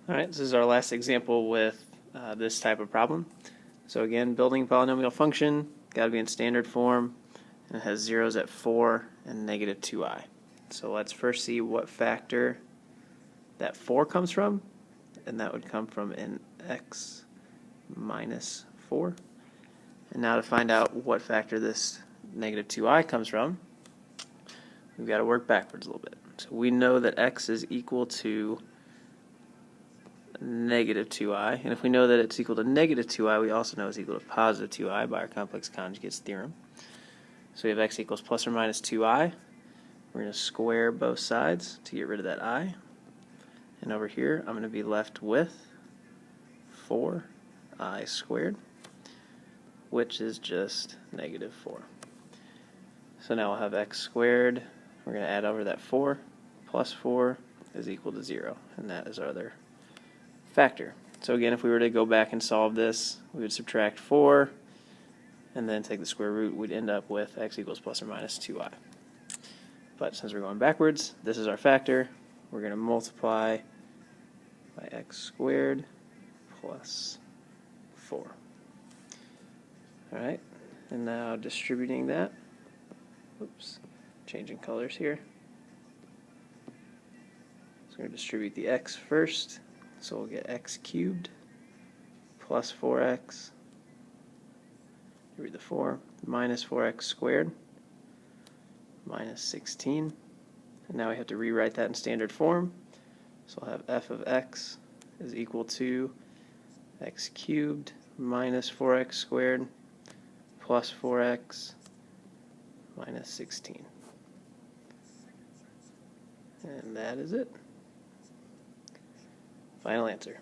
Alright, this is our last example with this type of problem. So again, building a polynomial function, got to be in standard form, and it has zeros at 4 and negative 2i. So let's first see what factor that 4 comes from, and that would come from an x minus 4. And now to find out what factor this negative 2i comes from, we've got to work backwards a little bit. So we know that x is equal to negative 2i, and if we know that it's equal to negative 2i, we also know it's equal to positive 2i by our complex conjugates theorem. So we have x equals plus or minus 2i. We're going to square both sides to get rid of that I. And over here, I'm going to be left with 4i squared, which is just negative 4. So now we'll have x squared. We're going to add over that 4 plus 4 is equal to 0, and that is our other factor. So again, if we were to go back and solve this, we would subtract 4 and then take the square root. We'd end up with x equals plus or minus 2i. But since we're going backwards, this is our factor. We're going to multiply by x squared plus 4. Alright, and now distributing that. Oops, changing colors here. So we're going to distribute the x first. So we'll get x cubed plus 4x, read the 4, minus 4x squared, minus 16. And now we have to rewrite that in standard form. So we'll have f of x is equal to x cubed minus 4x squared plus 4x minus 16. And that is it. Final answer.